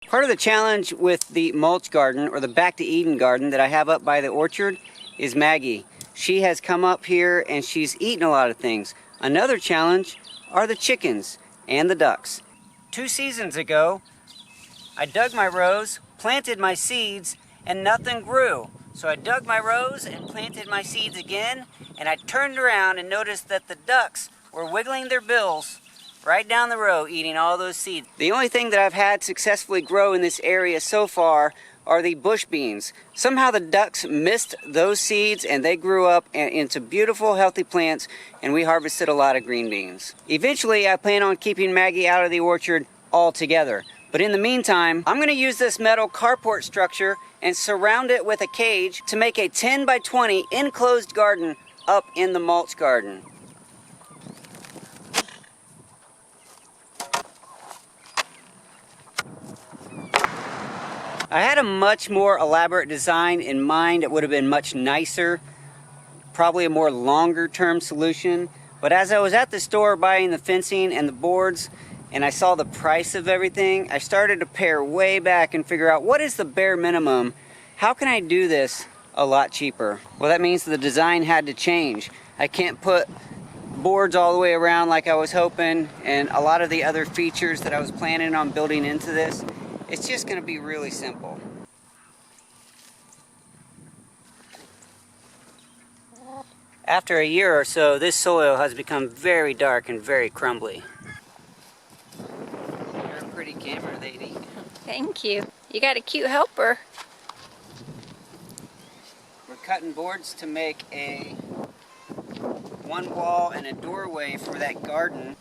Part of the challenge with the mulch garden, or the Back to Eden garden that I have up by the orchard, is Maggie. She has come up here and she's eaten a lot of things. Another challenge are the chickens and the ducks. 2 seasons ago, I dug my rows, planted my seeds, and nothing grew. So I dug my rows and planted my seeds again, and I turned around and noticed that the ducks were wiggling their bills right down the row, eating all those seeds. The only thing that I've had successfully grow in this area so far are the bush beans. Somehow the ducks missed those seeds and they grew up into beautiful, healthy plants, and we harvested a lot of green beans. Eventually, I plan on keeping Maggie out of the orchard altogether. But in the meantime, I'm gonna use this metal carport structure and surround it with a cage to make a 10 by 20 enclosed garden up in the mulch garden. I had a much more elaborate design in mind. It would have been much nicer, probably a more longer term solution. But as I was at the store buying the fencing and the boards, and I saw the price of everything, I started to pare way back and figure out what is the bare minimum. How can I do this a lot cheaper? Well, that means the design had to change. I can't put boards all the way around like I was hoping, and a lot of the other features that I was planning on building into this. It's just going to be really simple. After a year or so, this soil has become very dark and very crumbly. You're a pretty camera lady. Thank you. You got a cute helper. We're cutting boards to make a one wall and a doorway for that garden.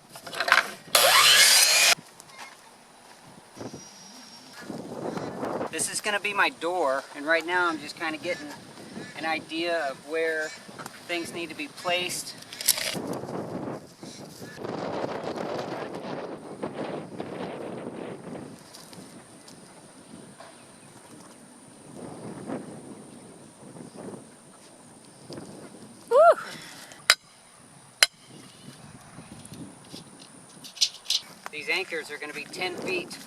This is going to be my door, and right now I'm just kind of getting an idea of where things need to be placed. Woo! These anchors are going to be 10 feet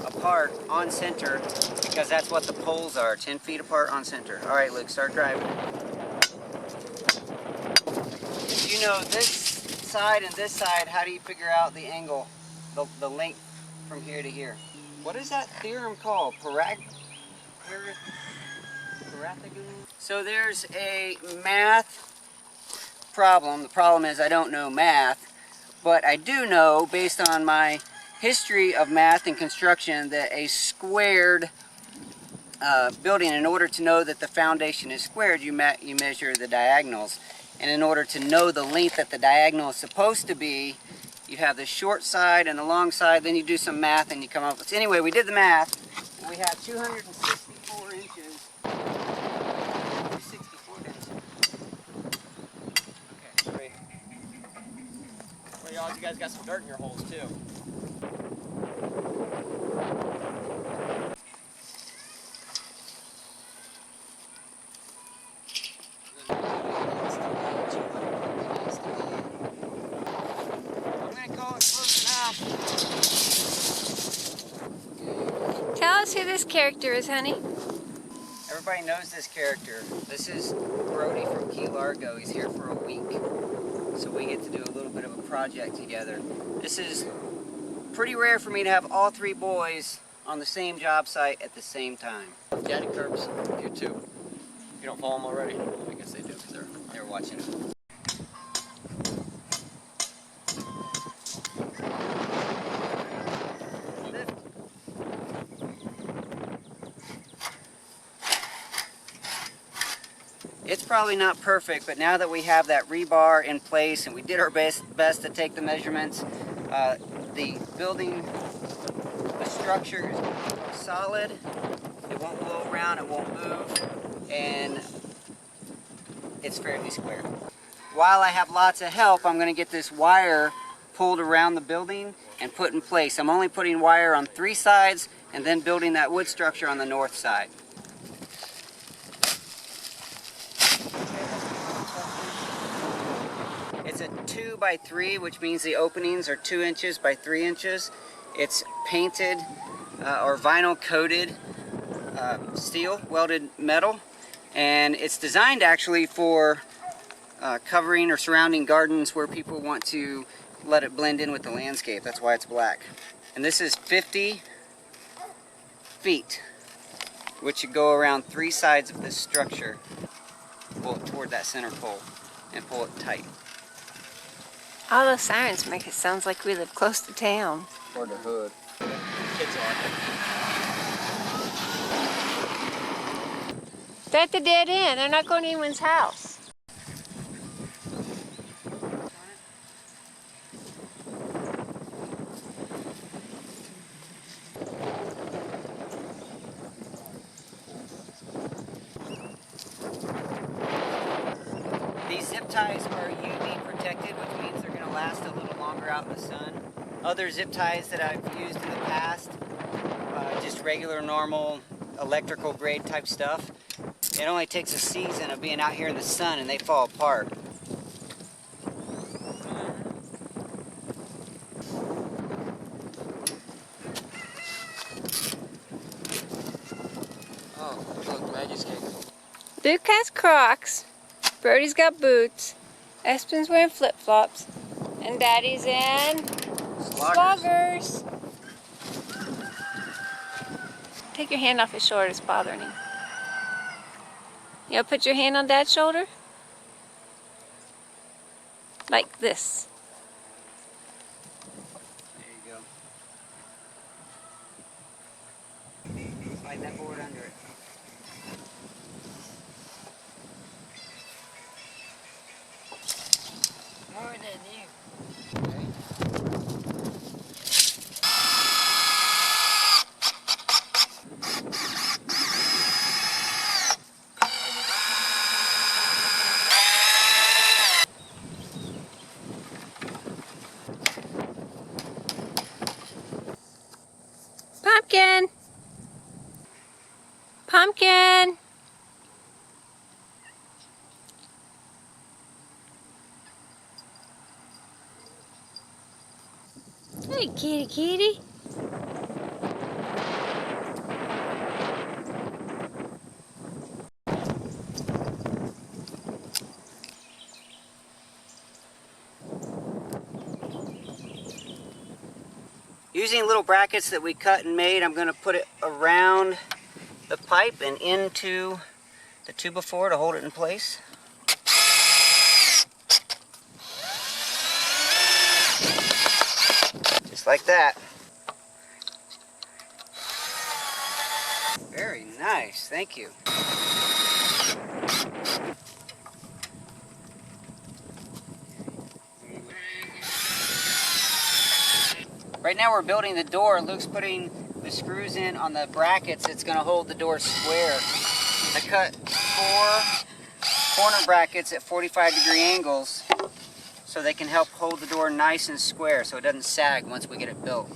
apart on center, because that's what the poles are, 10 feet apart on center. All right, Luke, start driving. If you know this side and this side, how do you figure out the angle, the length from here to here? What is that theorem called? So there's a math problem. The problem is I don't know math, but I do know, based on my history of math and construction, that a squared building, in order to know that the foundation is squared, you measure the diagonals. And in order to know the length that the diagonal is supposed to be, you have the short side and the long side, then you do some math and you come up with... Anyway, we did the math, and we have 264 inches. 264 inches. Okay, great. Well, you guys got some dirt in your holes, too. Tell us who this character is, honey. Everybody knows this character. This is Brody from Key Largo. He's here for a week, so we get to do a little bit of a project together. This is pretty rare for me to have all 3 boys on the same job site at the same time. Daddykirbs, YouTube. You don't follow them already? I guess they do, because they're watching it. It's probably not perfect, but now that we have that rebar in place and we did our best to take the measurements, the building, the structure is solid. It won't blow around, it won't move, and it's fairly square. While I have lots of help, I'm going to get this wire pulled around the building and put in place. I'm only putting wire on 3 sides and then building that wood structure on the north side. It's a 2 by 3, which means the openings are 2 inches by 3 inches. It's painted or vinyl coated steel welded metal, and it's designed actually for covering or surrounding gardens where people want to let it blend in with the landscape. That's why it's black. And this is 50 feet, which should go around 3 sides of this structure. Pull it toward that center pole and pull it tight. All those sirens make it sound like we live close to town. Or the hood. Kids on. They're at the dead end. They're not going to anyone's house. These zip ties are UV protected, which means they're going to last a little longer out in the sun. Other zip ties that I've used in the past, just regular, normal, electrical grade type stuff, it only takes a season of being out here in the sun and they fall apart. Oh, look, Maggie's cake. Luke has Crocs. Brody's got boots. Espen's wearing flip-flops. And Daddy's in sloggers. Take your hand off his shoulder, it's bothering him. You know, put your hand on Dad's shoulder. Like this. There you go. Slide that board under it. More than you. Okay. Pumpkin! Pumpkin! Hey, kitty, kitty. Using little brackets that we cut and made, I'm going to put it around the pipe and into the 2x4 to hold it in place. Just like that. Very nice, thank you. Right now we're building the door. Luke's putting the screws in on the brackets. It's going to hold the door square. I cut 4 corner brackets at 45-degree angles so they can help hold the door nice and square so it doesn't sag once we get it built.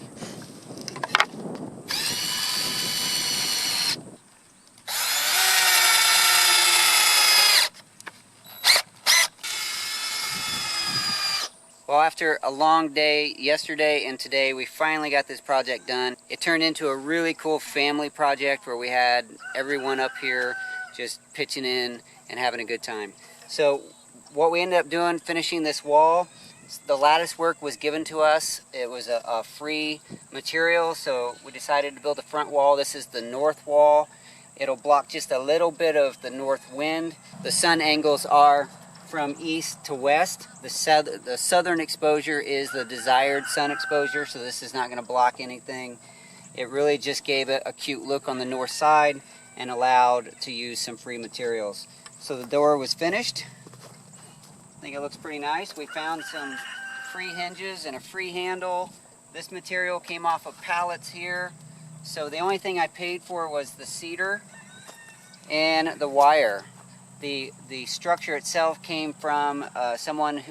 Well, after a long day yesterday and today, we finally got this project done. It turned into a really cool family project where we had everyone up here just pitching in and having a good time. So what we ended up doing, finishing this wall, the lattice work was given to us. It was a free material, so we decided to build the front wall. This is the north wall. It'll block just a little bit of the north wind. The sun angles are from east to west. The southern exposure is the desired sun exposure, so this is not going to block anything. It really just gave it a cute look on the north side and allowed to use some free materials. So the door was finished. I think it looks pretty nice. We found some free hinges and a free handle. This material came off of pallets here. So the only thing I paid for was the cedar and the wire. The structure itself came from someone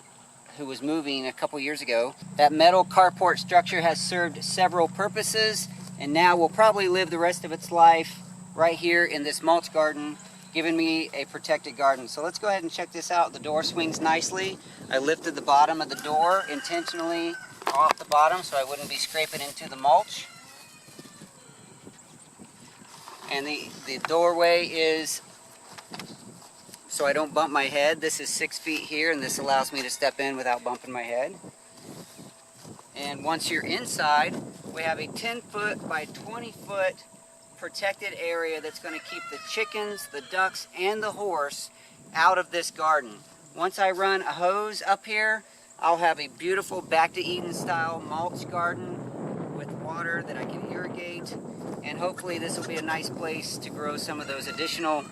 who was moving a couple years ago. That metal carport structure has served several purposes and now will probably live the rest of its life right here in this mulch garden, giving me a protected garden. So let's go ahead and check this out. The door swings nicely. I lifted the bottom of the door intentionally off the bottom so I wouldn't be scraping into the mulch. And the doorway is so I don't bump my head. This is 6 feet here, and this allows me to step in without bumping my head. And once you're inside, we have a 10-foot by 20-foot protected area that's going to keep the chickens, the ducks, and the horse out of this garden. Once I run a hose up here, I'll have a beautiful back to Eden style mulch garden with water that I can irrigate, and hopefully this will be a nice place to grow some of those additional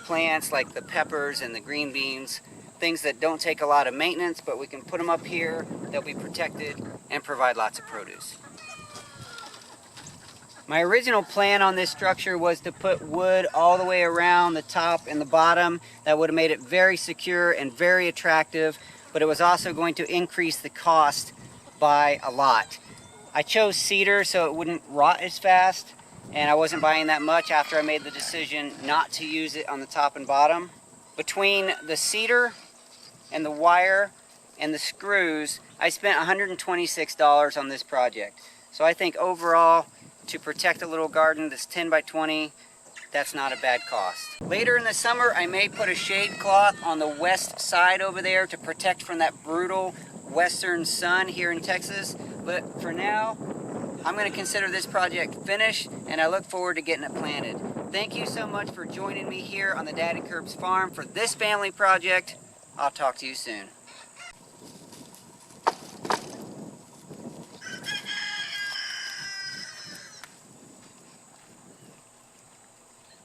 plants like the peppers and the green beans, things that don't take a lot of maintenance, but we can put them up here, they'll be protected and provide lots of produce. My original plan on this structure was to put wood all the way around the top and the bottom. That would have made it very secure and very attractive, but it was also going to increase the cost by a lot. I chose cedar so it wouldn't rot as fast, and I wasn't buying that much after I made the decision not to use it on the top and bottom. Between the cedar and the wire and the screws, I spent $126 on this project. So I think overall, to protect a little garden that's 10 by 20, that's not a bad cost. Later in the summer, I may put a shade cloth on the west side over there to protect from that brutal western sun here in Texas. But for now, I'm going to consider this project finished, and I look forward to getting it planted. Thank you so much for joining me here on the Daddykirbs farm for this family project. I'll talk to you soon.